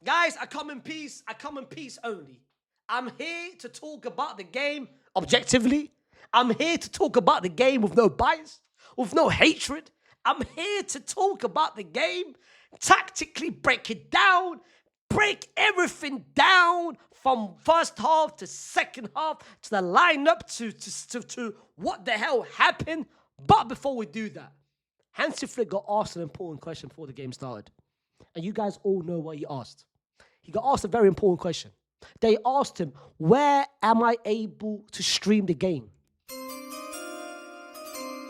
Guys, I come in peace. I come in peace only. I'm here to talk about the game objectively. I'm here to talk about the game with no bias, with no hatred. I'm here to talk about the game, tactically break it down, break everything down from first half to second half, to the lineup, to what the hell happened. But before we do that, Hansi Flick got asked an important question before the game started. And you guys all know what he asked. He got asked a very important question. They asked him, where am I able to stream the game?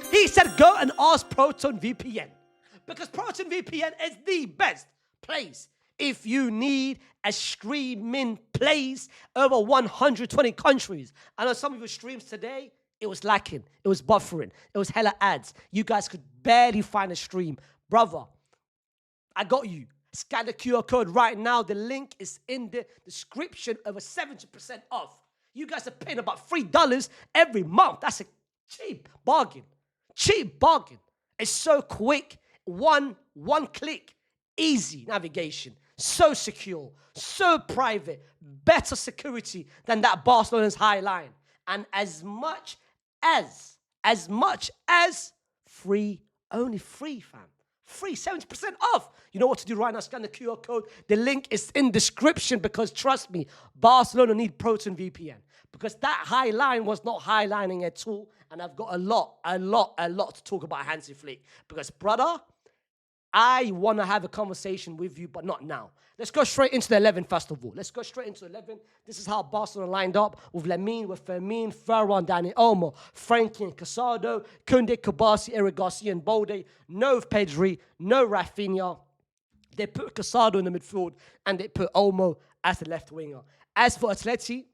He said, go and ask Proton VPN. Because Proton VPN is the best place if you need a streaming place over 120 countries. I know some of your streams today, it was lacking. It was buffering. It was hella ads. You guys could barely find a stream. Brother, I got you. Scan the QR code right now. The link is in the description. Over 70% off. You guys are paying about $3 every month. That's a cheap bargain. Cheap bargain. It's so quick. One click. Easy navigation. So secure. So private. Better security than that Barcelona's high line. And as much as free, only free, fam. Free, 70% off. You know what to do right now? Scan the QR code. The link is in description because trust me, Barcelona need Proton VPN because that high line was not highlining at all. And I've got a lot to talk about Hansi Flick because, brother, I want to have a conversation with you, but not now. Let's go straight into the 11 first of all. Let's go straight into 11. This is how Barcelona lined up with Lamine, with Fermin, Ferran, Dani Olmo, Frankie and Casado, Koundé, Kabasi, Eric Garcia and Bolde. No Pedri, no Rafinha. They put Casado in the midfield and they put Olmo as the left winger. As for Atleti,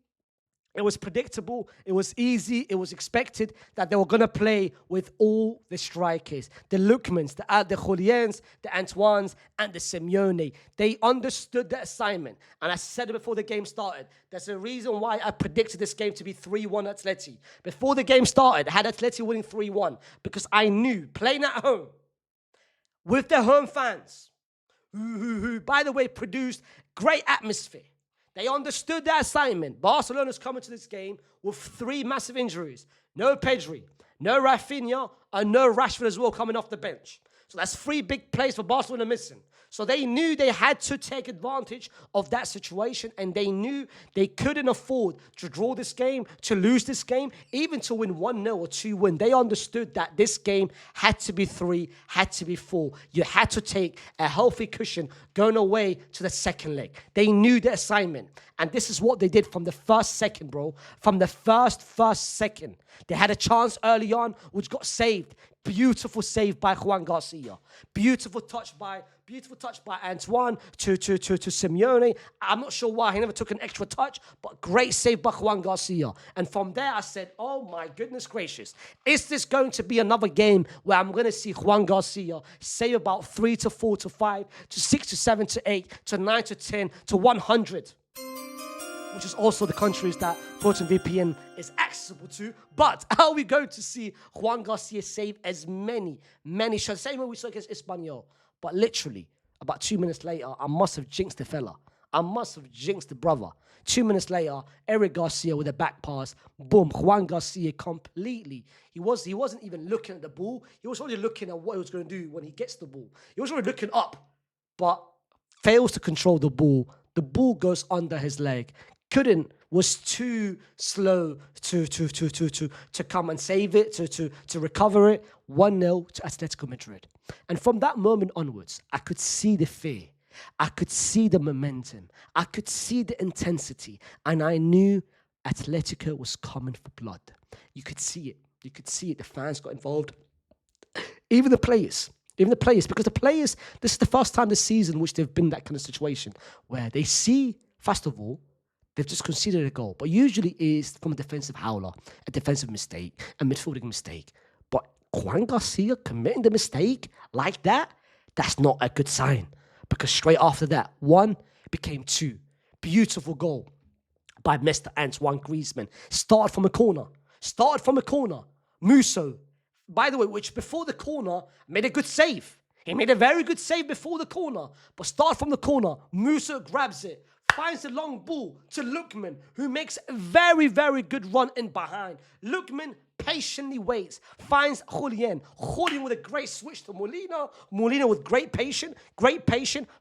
it was predictable, it was easy, it was expected that they were going to play with all the strikers. The Lookmans, the Julians, the Antoines, and the Simeone. They understood the assignment. And I said it before the game started. There's a reason why I predicted this game to be 3-1 Atleti. Before the game started, I had Atleti winning 3-1 because I knew, playing at home, with their home fans, who by the way, produced great atmosphere. They understood their assignment. Barcelona's coming to this game with 3 massive injuries. No Pedri, no Rafinha, and no Rashford as well coming off the bench. So that's 3 big plays for Barcelona missing. So they knew they had to take advantage of that situation, and they knew they couldn't afford to draw this game, to lose this game, even to win 1-0 or 2-1. They understood that this game had to be 3, had to be 4. You had to take a healthy cushion going away to the second leg. They knew the assignment, and this is what they did from the first second, bro. From the first second. They had a chance early on, which got saved. Beautiful save by Juan Garcia. Beautiful touch by Antoine to Simeone. I'm not sure why he never took an extra touch, but great save by Juan Garcia. And from there, I said, oh my goodness gracious. Is this going to be another game where I'm going to see Juan Garcia save about 3 to 4 to 5 to 6 to 7 to 8 to 9 to 10 to 100? Which is also the countries that Proton VPN is accessible to. But are we going to see Juan Garcia save as many shots? Same way we saw against Espanyol. But literally, about 2 minutes later, I must have jinxed the fella. I must have jinxed the brother. 2 minutes later, Eric Garcia with a back pass. Boom, Juan Garcia completely. He wasn't even looking at the ball. He was only looking at what he was going to do when he gets the ball. He was only looking up, but fails to control the ball. The ball goes under his leg. Was too slow to come and save it, to recover it. 1-0 to Atletico Madrid. And from that moment onwards, I could see the fear. I could see the momentum. I could see the intensity. And I knew Atletico was coming for blood. You could see it. You could see it. The fans got involved. Even the players, because the players, this is the first time this season which they've been in that kind of situation where they see, first of all, they've just conceded a goal, but usually is from a defensive howler, a defensive mistake, a midfielding mistake. But Juan Garcia committing the mistake like that, that's not a good sign. Because straight after that, 1 became 2. Beautiful goal by Mr. Antoine Griezmann. Started from a corner. Musso, by the way, which before the corner made a good save. He made a very good save before the corner, but start from the corner. Musa grabs it, finds the long ball to Lookman, who makes a very, very good run in behind. Lookman patiently waits, finds Julian. Julian with a great switch to Molina. Molina with great patience,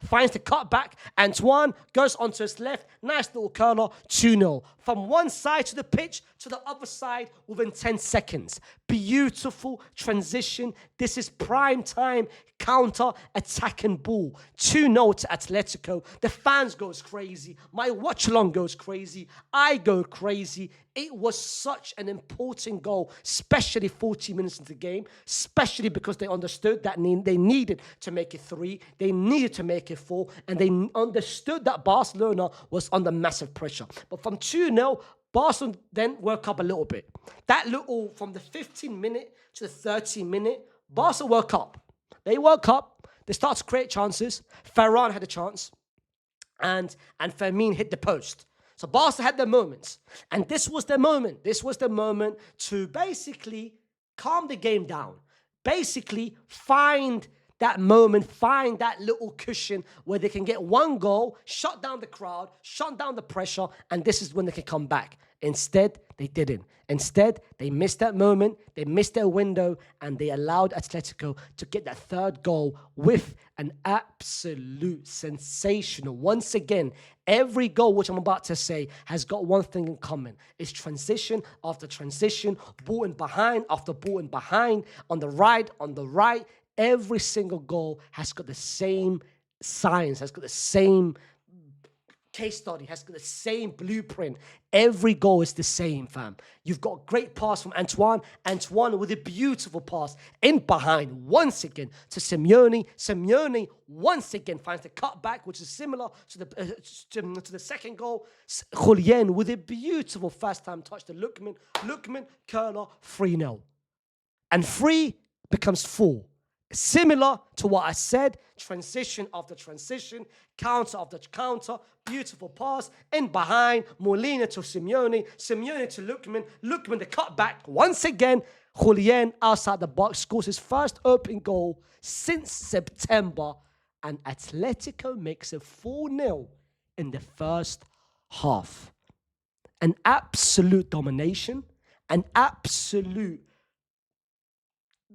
finds the cutback. Antoine goes onto his left. Nice little curler, 2-0. From one side to the pitch to the other side within 10 seconds. Beautiful transition. This is prime time counter-attacking ball. 2-0 to Atletico. The fans goes crazy. My watch-along goes crazy. I go crazy. It was such an important goal, especially 40 minutes into the game, especially because they understood that they needed to make it 3, they needed to make it 4, and they understood that Barcelona was under massive pressure. But from 2-0, Barcelona then woke up a little bit. That little, from the 15-minute to the 30-minute, Barca woke up. They woke up, they started to create chances. Ferran had a chance, and Fermin hit the post. So Barca had their moments. And this was their moment. This was the moment to basically calm the game down. Basically find that moment, find that little cushion where they can get one goal, shut down the crowd, shut down the pressure, and this is when they can come back. Instead, they didn't. Instead, they missed that moment, they missed their window, and they allowed Atletico to get that third goal with an absolute sensational. Once again, every goal which I'm about to say has got one thing in common. It's transition after transition, ball in behind after ball in behind, on the right. Every single goal has got the same science, has got the same case study, has got the same blueprint. Every goal is the same, fam. You've got a great pass from Antoine. Antoine with a beautiful pass in behind once again to Simeone. Simeone once again finds the cutback, which is similar to the second goal. Julian with a beautiful first-time touch to Lookman. Lookman, curler, 3-0. And 3 becomes 4. Similar to what I said, transition after transition, counter after counter, beautiful pass, in behind, Molina to Simeone, Simeone to Lookman, Lookman the cutback. Once again, Julian outside the box scores his first open goal since September, and Atletico makes it 4-0 in the first half. An absolute domination, an absolute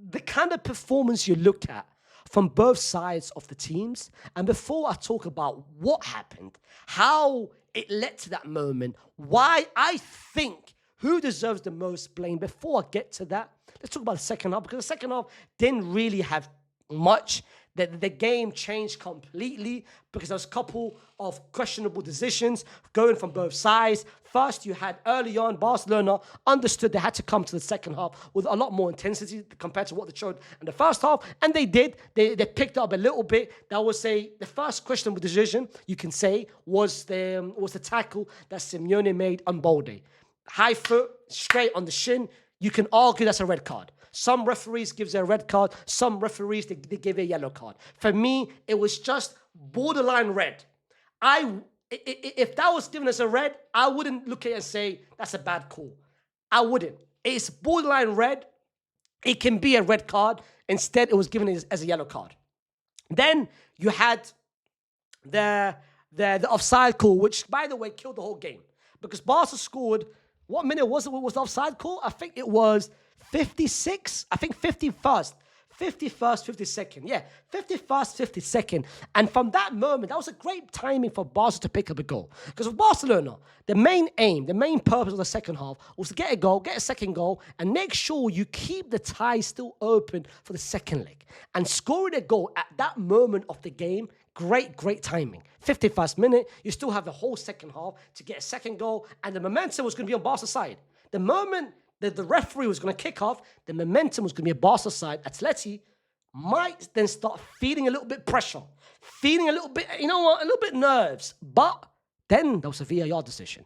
the kind of performance you look at from both sides of the teams. And before I talk about what happened, how it led to that moment, why I think who deserves the most blame, before I get to that, let's talk about the second half, because the second half didn't really have much. The game changed completely because there was a couple of questionable decisions going from both sides. First, you had early on, Barcelona understood they had to come to the second half with a lot more intensity compared to what they showed in the first half, and they did. They picked up a little bit. That was the first questionable decision, you can say, was the tackle that Simeone made on Balde. High foot, straight on the shin. You can argue that's a red card. Some referees give a red card. Some referees, they give a yellow card. For me, it was just borderline red. If that was given as a red, I wouldn't look at it and say, that's a bad call. I wouldn't. It's borderline red. It can be a red card. Instead, it was given as a yellow card. Then you had the offside call, which, by the way, killed the whole game. Because Barca scored, what minute was the offside call? I think it was 56, I think 51st, 52nd. Yeah, 51st, 52nd. And from that moment, that was a great timing for Barca to pick up a goal. Because with Barcelona, the main aim, the main purpose of the second half was to get a goal, get a second goal, and make sure you keep the tie still open for the second leg. And scoring a goal at that moment of the game, great timing. 51st minute, you still have the whole second half to get a second goal, and the momentum was going to be on Barca's side. The moment that the referee was going to kick off, the momentum was going to be a Barca side. Atleti might then start feeling a little bit pressure, feeling a little bit, a little bit nerves. But then there was a VAR decision.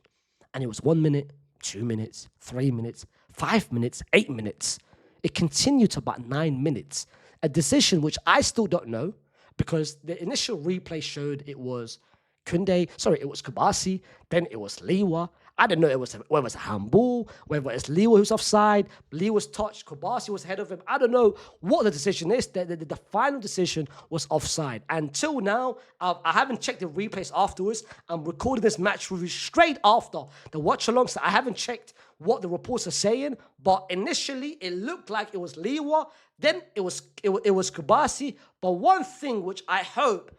And it was 1 minute, 2 minutes, 3 minutes, 5 minutes, 8 minutes. It continued to about 9 minutes. A decision which I still don't know, because the initial replay showed it was Kubasi, then it was Liwa. I didn't know whether it was a handball, whether it's Leo who's offside, Leo was touched, Kobasi was ahead of him. I don't know what the decision is. The final decision was offside. Until now, I haven't checked the replays afterwards. I'm recording this match review straight after the watch-along, so I haven't checked what the reports are saying. But initially, it looked like it was Leo. Then it was Kobasi. But one thing which I hope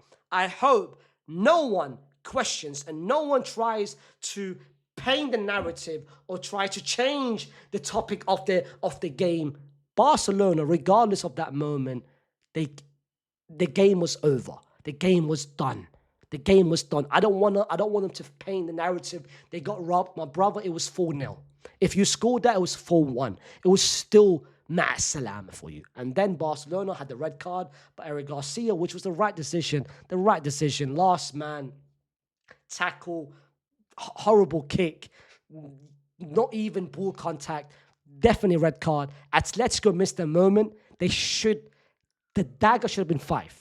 no one questions and no one tries to paint the narrative or try to change the topic of the game. Barcelona, regardless of that moment, the game was over. The game was done. The game was done. I don't want them to paint the narrative. They got robbed. My brother, it was 4-0. If you scored that, it was 4-1. It was still ma'a salama for you. And then Barcelona had the red card by Eric Garcia, which was the right decision. The right decision. Last man, tackle, horrible kick, not even ball contact, definitely red card. Atletico missed their moment. The dagger should have been 5.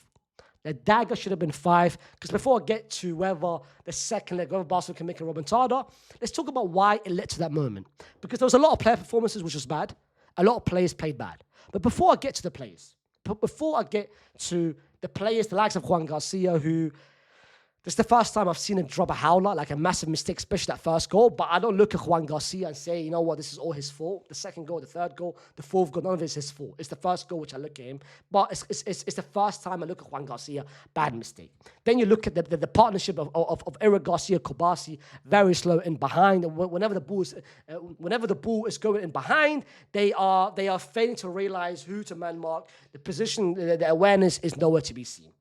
The dagger should have been 5. Because before I get to whether the second leg, whether Barcelona can make a remontada, let's talk about why it led to that moment. Because there was a lot of player performances, which was bad. A lot of players played bad. But before I get to the players, the likes of Juan Garcia, who this is the first time I've seen him drop a howler, like a massive mistake, especially that first goal. But I don't look at Juan Garcia and say, you know what, this is all his fault. The second goal, the third goal, the fourth goal, none of it is his fault. It's the first goal which I look at him. But it's the first time I look at Juan Garcia, bad mistake. Then you look at the partnership of Eric Garcia, Kobasi, very slow in behind. And whenever the ball is going in behind, they are failing to realize who to man mark. The position, the awareness is nowhere to be seen.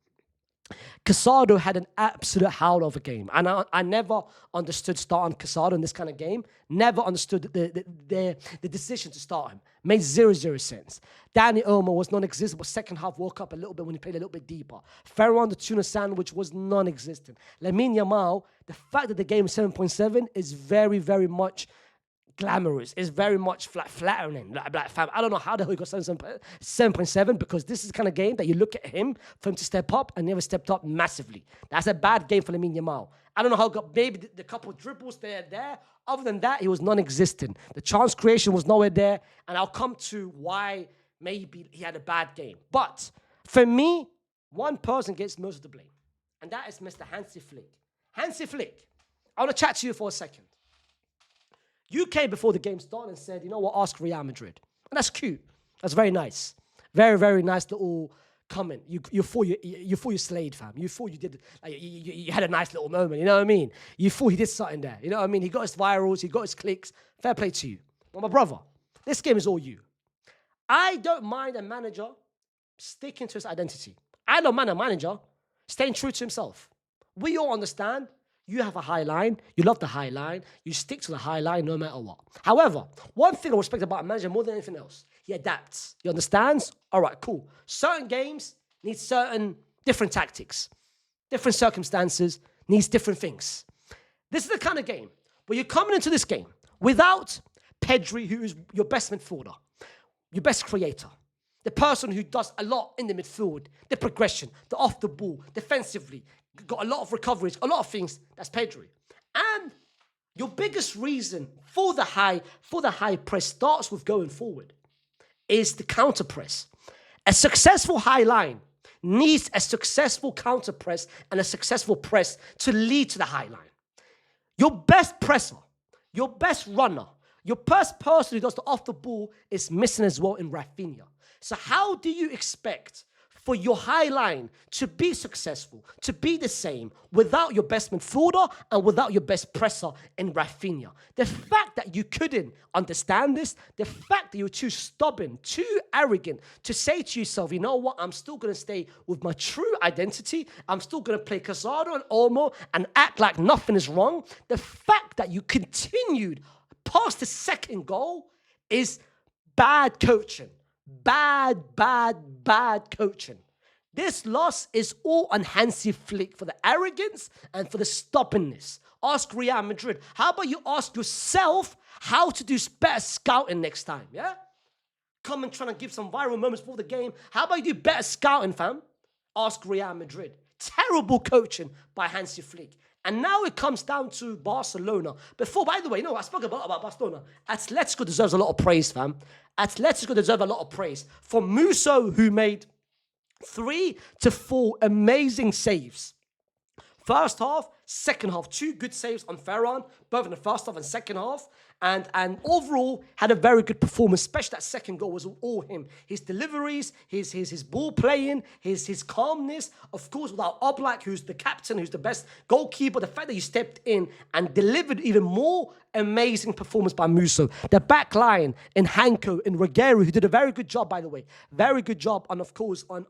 Casado had an absolute howl of a game. And I never understood starting Casado in this kind of game. Never understood the decision to start him. Made zero sense. Dani Olmo was non-existent, but second half woke up a little bit when he played a little bit deeper. Ferran, the tuna sandwich, was non-existent. Lamine Yamal, the fact that the game is 7.7 is very, very much glamorous. It's very much flattering. I don't know how the hell he got 7.7 because this is the kind of game that you look at him for him to step up and never stepped up massively. That's a bad game for Lamine Yamal. I don't know how he got maybe the couple of dribbles there. Other than that, he was non-existent. The chance creation was nowhere there, and I'll come to why maybe he had a bad game. But for me, one person gets most of the blame, and that is Mr. Hansi Flick. Hansi Flick, I want to chat to you for a second. You came before the game started and said, you know what, ask Real Madrid. And that's cute. That's very nice. Very, very nice little comment. You thought you slayed, fam. You thought you did, like, you had a nice little moment, you know what I mean? You thought he did something there, you know what I mean? He got his virals, he got his clicks. Fair play to you. But my brother, this game is all you. I don't mind a manager sticking to his identity. I don't mind a manager staying true to himself. We all understand. You have a high line. You love the high line. You stick to the high line no matter what. However, one thing I respect about a manager more than anything else, he adapts. He understands? All right, cool. Certain games need certain different tactics. Different circumstances needs different things. This is the kind of game where you're coming into this game without Pedri, who is your best midfielder, your best creator, the person who does a lot in the midfield, the progression, the off the ball, defensively, got a lot of recoveries, a lot of things. That's Pedri. And your biggest reason for the high press starts with going forward is the counter press. A successful high line needs a successful counter press and a successful press to lead to the high line. Your best presser, your best runner, your best person who does the off the ball is missing as well in Rafinha. So how do you expect for your high line to be successful, to be the same, without your best midfielder and without your best presser in Rafinha? The fact that you couldn't understand this, the fact that you're too stubborn, too arrogant to say to yourself, you know what, I'm still going to stay with my true identity. I'm still going to play Casado and Olmo and act like nothing is wrong. The fact that you continued past the second goal is bad coaching. Bad coaching. This loss is all on Hansi Flick for the arrogance and for the stubbornness. Ask Real Madrid. How about you ask yourself how to do better scouting next time, yeah? Come and try to give some viral moments before the game. How about you do better scouting, fam? Ask Real Madrid. Terrible coaching by Hansi Flick. And now it comes down to Barcelona. Before, by the way, I spoke about Barcelona. Atletico deserves a lot of praise, fam. Atletico deserve a lot of praise. For Musso, who made 3 to 4 amazing saves. First half, second half, 2 good saves on Ferran, both in the first half and second half. And overall, had a very good performance, especially that second goal was all him. His deliveries, his ball playing, his calmness. Of course, without Oblak, who's the captain, who's the best goalkeeper, the fact that he stepped in and delivered even more amazing performance by Musso. The back line in Hanko, in Reguero, who did a very good job, by the way. Very good job, and of course, on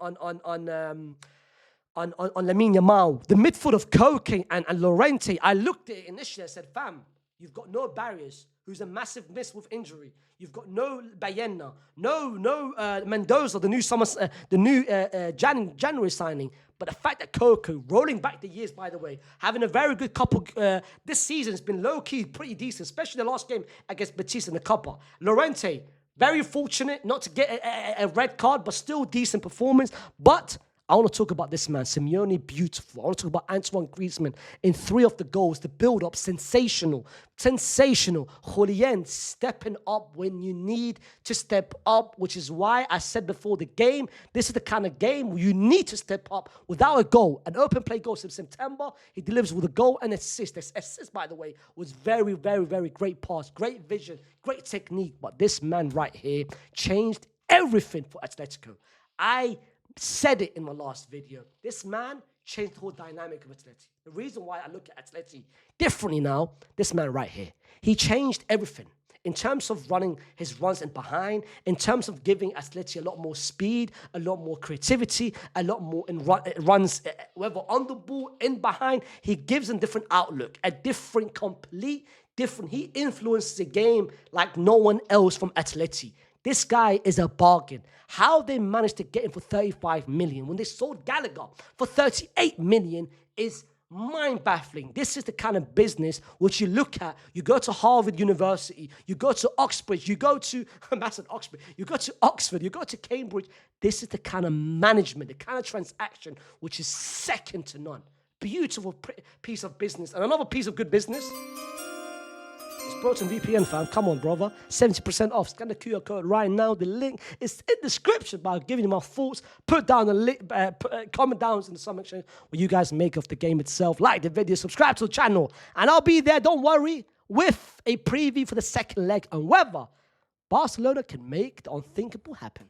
Lamine Yamal. The midfield of Koke and Llorente, I looked at it initially and said, fam, you've got no barriers, who's a massive miss with injury. You've got no Baena, no Mendoza, the new January signing. But the fact that Coco, rolling back the years, by the way, having a very good couple, this season has been low-key, pretty decent, especially the last game against Betis in the Copa. Llorente, very fortunate not to get a red card, but still decent performance. But I want to talk about this man, Simeone, beautiful. I want to talk about Antoine Griezmann in 3 of the goals. The build-up, sensational. Julian stepping up when you need to step up, which is why I said before the game, this is the kind of game where you need to step up without a goal. An open play goal since September. He delivers with a goal and assist. This assist, by the way, was very, very, very great pass, great vision, great technique. But this man right here changed everything for Atletico. I said it in my last video. This man changed the whole dynamic of Atleti. The reason why I look at Atleti differently now, this man right here, he changed everything. In terms of running his runs in behind, in terms of giving Atleti a lot more speed, a lot more creativity, a lot more in runs, whether on the ball, in behind, he gives them different outlook, a different, complete different. He influences the game like no one else from Atleti. This guy is a bargain. How they managed to get him for 35 million when they sold Gallagher for 38 million is mind-baffling. This is the kind of business which you look at. You go to Harvard University, you go to Oxford, you go to Oxford, you go to Oxford, you go to Cambridge. This is the kind of management, the kind of transaction which is second to none. Beautiful piece of business. And another piece of good business. Proton VPN, fam. Come on, brother. 70% off. Scan the QR code right now. The link is in the description, but I'll give you my thoughts. Put down the link, comment down in the comment section what you guys make of the game itself. Like the video, subscribe to the channel, and I'll be there, don't worry, with a preview for the second leg and whether Barcelona can make the unthinkable happen.